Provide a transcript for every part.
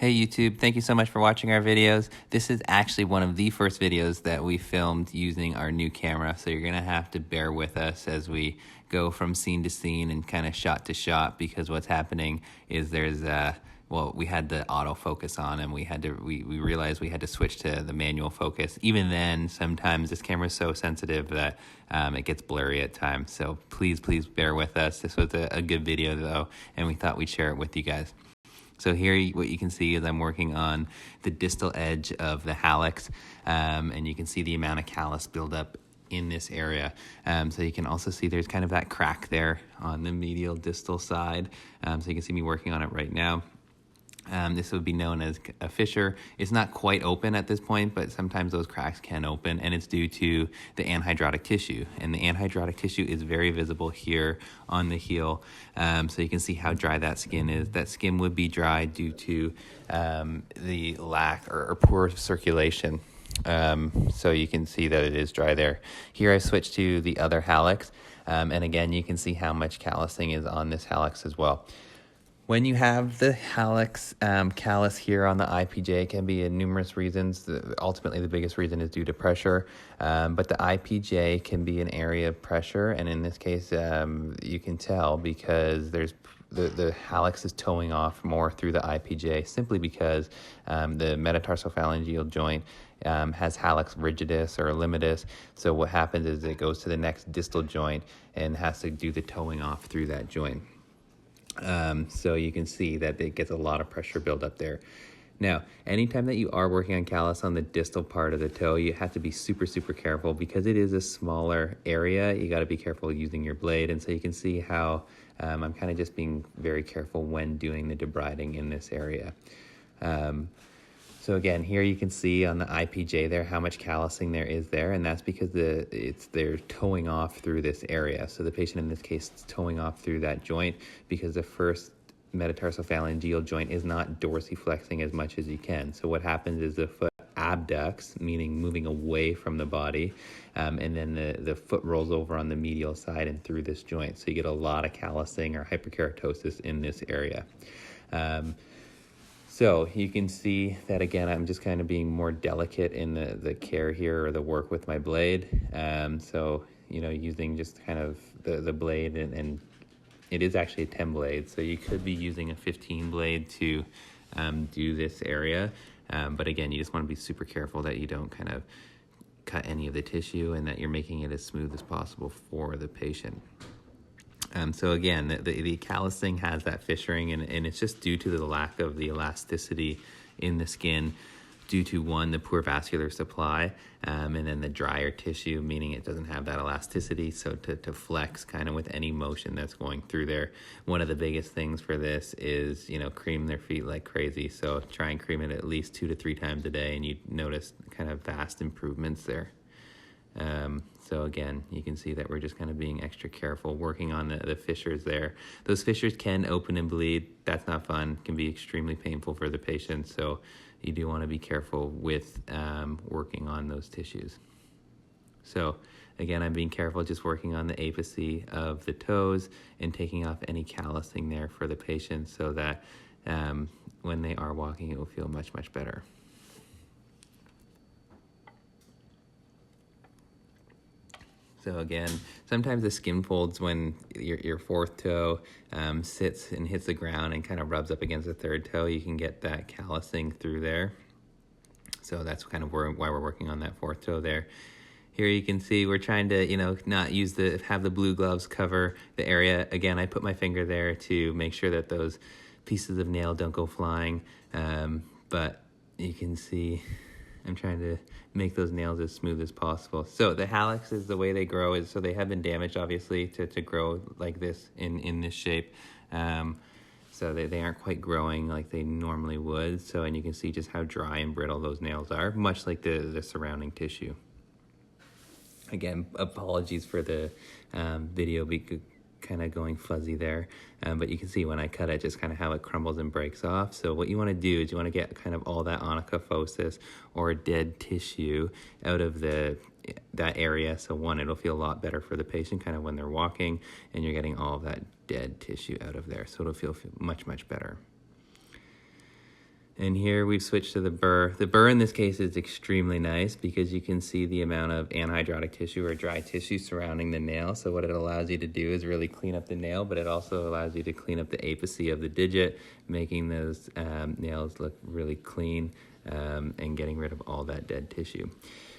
Hey YouTube, thank you so much for watching our videos. This is actually one of the first videos that we filmed using our new camera, so you're gonna have to bear with us as we go from scene to scene and kind of shot to shot, because what's happening is there's well, we had the autofocus on and we realized we had to switch to the manual focus. Even then, sometimes this camera is so sensitive that it gets blurry at times. So please bear with us. This was a good video though, and we thought we'd share it with you guys. So here, what you can see is I'm working on the distal edge of the hallux, and you can see the amount of callus buildup in this area. So you can also see there's kind of that crack there on the medial distal side. So you can see me working on it right now. This would be known as a fissure. It's not quite open at this point, but sometimes those cracks can open, and it's due to the anhydrotic tissue. And the anhydrotic tissue is very visible here on the heel. So you can see how dry that skin is. That skin would be dry due to the lack or poor circulation. So you can see that it is dry there. Here I switched to the other hallux, and again, you can see how much callusing is on this hallux as well. When you have the hallux callus here on the IPJ, it can be in numerous reasons. Ultimately, the biggest reason is due to pressure, but the IPJ can be an area of pressure, and in this case, you can tell because there's the hallux is towing off more through the IPJ, simply because the metatarsophalangeal joint has hallux rigidus or limitus. So what happens is it goes to the next distal joint and has to do the towing off through that joint. So you can see that it gets a lot of pressure build up there. Now, anytime that you are working on callus on the distal part of the toe, you have to be super careful because it is a smaller area. You got to be careful using your blade. And so you can see how I'm kind of just being very careful when doing the debriding in this area. So again, here you can see on the IPJ there how much callusing there is there, and that's because they're towing off through this area. So the patient in this case is towing off through that joint because the first metatarsophalangeal joint is not dorsiflexing as much as you can. So what happens is the foot abducts, meaning moving away from the body, and then the foot rolls over on the medial side and through this joint. So you get a lot of callusing or hyperkeratosis in this area. So you can see that, again, I'm just kind of being more delicate in the care here, or the work with my blade. So, you know, using just kind of the blade, and it is actually a 10 blade. So you could be using a 15 blade to do this area. But again, you just want to be super careful that you don't kind of cut any of the tissue and that you're making it as smooth as possible for the patient. So again, the callusing has that fissuring, and it's just due to the lack of the elasticity in the skin, due to, one, the poor vascular supply, and then the drier tissue, meaning it doesn't have that elasticity, so to flex kind of with any motion that's going through there. One of the biggest things for this is, you know, cream their feet like crazy. So try and cream it at least 2 to 3 times a day, and you notice kind of vast improvements there. So again, you can see that we're just kind of being extra careful, working on the fissures there. Those fissures can open and bleed. That's not fun. It can be extremely painful for the patient. So you do want to be careful with working on those tissues. So again, I'm being careful just working on the apice of the toes and taking off any callusing there for the patient, so that when they are walking, it will feel much better. So again, sometimes the skin folds when your fourth toe sits and hits the ground and kind of rubs up against the third toe. You can get that callusing through there. So that's kind of why we're working on that fourth toe there. Here you can see we're trying to, you know, not have the blue gloves cover the area. Again, I put my finger there to make sure that those pieces of nail don't go flying. But you can see I'm trying to make those nails as smooth as possible. So the hallux is the way they grow, is so they have been damaged, obviously, to grow like this in this shape. So they aren't quite growing like they normally would. So, and you can see just how dry and brittle those nails are, much like the surrounding tissue. Again, apologies for the video kind of going fuzzy there, but you can see when I cut it, just kind of how it crumbles and breaks off. So what you want to do is you want to get kind of all that onychophosis or dead tissue out of that area. So one, it'll feel a lot better for the patient kind of when they're walking, and you're getting all of that dead tissue out of there, so it'll feel much better. And here we've switched to the burr. The burr in this case is extremely nice because you can see the amount of anhydrotic tissue or dry tissue surrounding the nail. So what it allows you to do is really clean up the nail, but it also allows you to clean up the apice of the digit, making those nails look really clean and getting rid of all that dead tissue.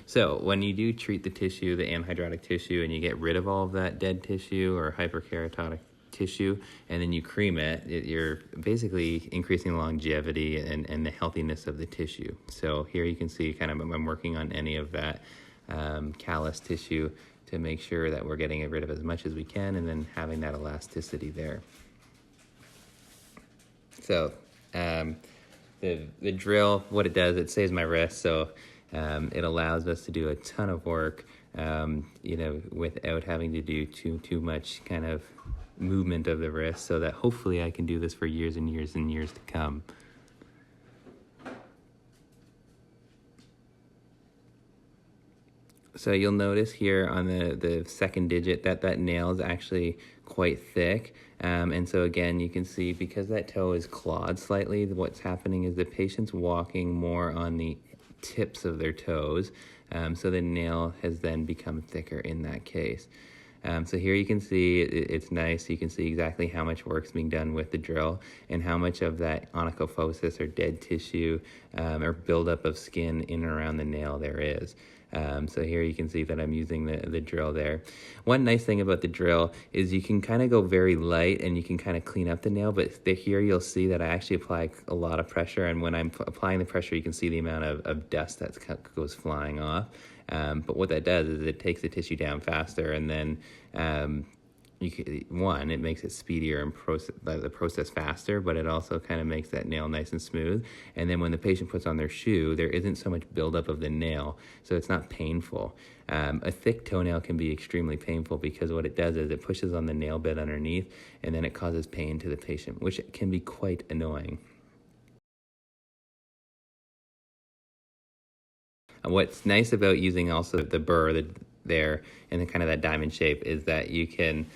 So when you do treat the tissue, the anhydrotic tissue, and you get rid of all of that dead tissue or hyperkeratotic tissue, and then you cream it, you're basically increasing the longevity and the healthiness of the tissue. So here you can see kind of I'm working on any of that callus tissue to make sure that we're getting rid of as much as we can and then having that elasticity there. So the drill, what it does, it saves my wrist, so it allows us to do a ton of work, without having to do too much kind of movement of the wrist, so that hopefully I can do this for years and years and years to come. So you'll notice here on the second digit that nail is actually quite thick. And so again, you can see because that toe is clawed slightly, what's happening is the patient's walking more on the tips of their toes. So the nail has then become thicker in that case. So here you can see it's nice. You can see exactly how much work's being done with the drill and how much of that onychophosis or dead tissue or buildup of skin in and around the nail there is. So here you can see that I'm using the drill there. One nice thing about the drill is you can kind of go very light and you can kind of clean up the nail, but here you'll see that I actually apply a lot of pressure, and when I'm applying the pressure you can see the amount of dust that goes flying off. But what that does is it takes the tissue down faster, and then it makes it speedier and the process faster, but it also kind of makes that nail nice and smooth. And then when the patient puts on their shoe, there isn't so much buildup of the nail, so it's not painful. A thick toenail can be extremely painful because what it does is it pushes on the nail bed underneath, and then it causes pain to the patient, which can be quite annoying. What's nice about using also the burr there and kind of that diamond shape is that you can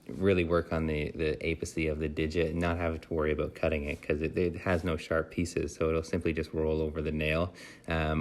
really work on the apice of the digit and not have to worry about cutting it, because it has no sharp pieces, so it'll simply just roll over the nail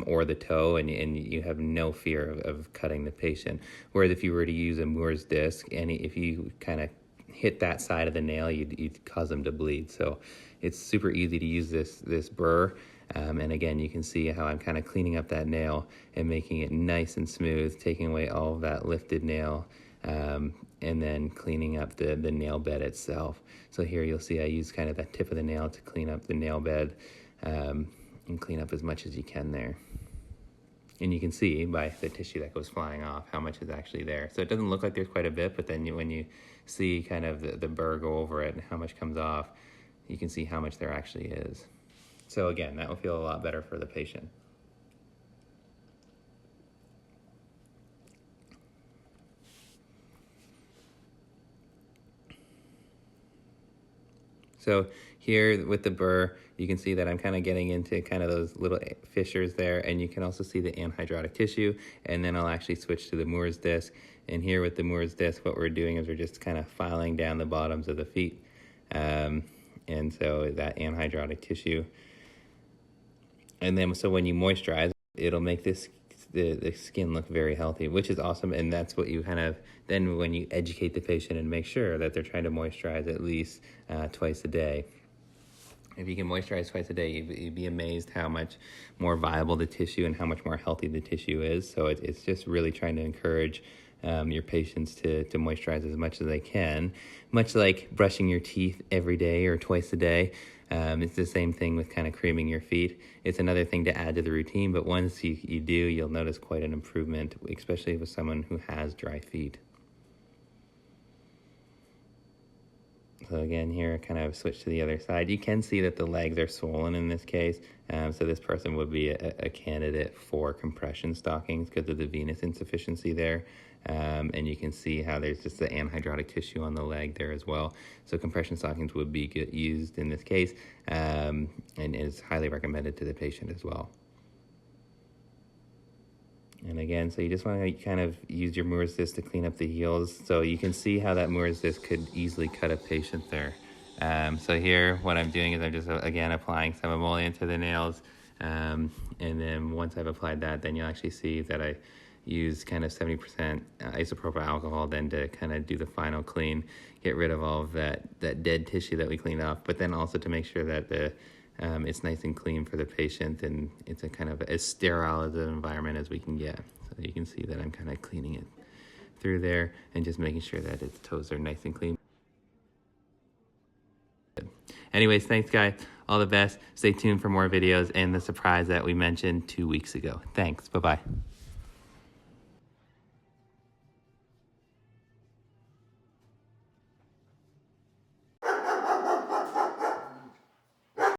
or the toe, and you have no fear of cutting the patient. Whereas if you were to use a Moore's disc, and if you kind of hit that side of the nail, you'd cause them to bleed. So it's super easy to use this burr. And again, you can see how I'm kind of cleaning up that nail and making it nice and smooth, taking away all of that lifted nail, and then cleaning up the nail bed itself. So here you'll see I use kind of that tip of the nail to clean up the nail bed and clean up as much as you can there. And you can see by the tissue that goes flying off how much is actually there. So it doesn't look like there's quite a bit, but then when you see kind of the burr go over it and how much comes off, you can see how much there actually is. So again, that will feel a lot better for the patient. So here with the burr, you can see that I'm kind of getting into kind of those little fissures there, and you can also see the anhydrotic tissue, and then I'll actually switch to the Moore's disc. And here with the Moore's disc, what we're doing is we're just kind of filing down the bottoms of the feet. And so that anhydrotic tissue. And then so when you moisturize, it'll make the skin look very healthy, which is awesome. And that's what you kind of, then when you educate the patient and make sure that they're trying to moisturize at least twice a day. If you can moisturize twice a day, you'd be amazed how much more viable the tissue and how much more healthy the tissue is. So it's just really trying to encourage your patients to moisturize as much as they can, much like brushing your teeth every day or twice a day. It's the same thing with kind of creaming your feet. It's another thing to add to the routine, but once you do, you'll notice quite an improvement, especially with someone who has dry feet. So again, here, kind of switch to the other side. You can see that the legs are swollen in this case. So this person would be a candidate for compression stockings because of the venous insufficiency there. And you can see how there's just the anhydrotic tissue on the leg there as well. So compression stockings would be used in this case, and is highly recommended to the patient as well. And again, so you just want to kind of use your Moore's disc to clean up the heels. So you can see how that Moore's disc could easily cut a patient there. So here, what I'm doing is I'm just, again, applying some emollient to the nails. And then once I've applied that, then you'll actually see that I use kind of 70% isopropyl alcohol then to kind of do the final clean, get rid of all of that dead tissue that we cleaned off, but then also to make sure that it's nice and clean for the patient, and it's a kind of as sterile as an environment as we can get. So you can see that I'm kind of cleaning it through there and just making sure that its toes are nice and clean. Anyways, thanks, guys. All the best. Stay tuned for more videos and the surprise that we mentioned 2 weeks ago. Thanks. Bye-bye.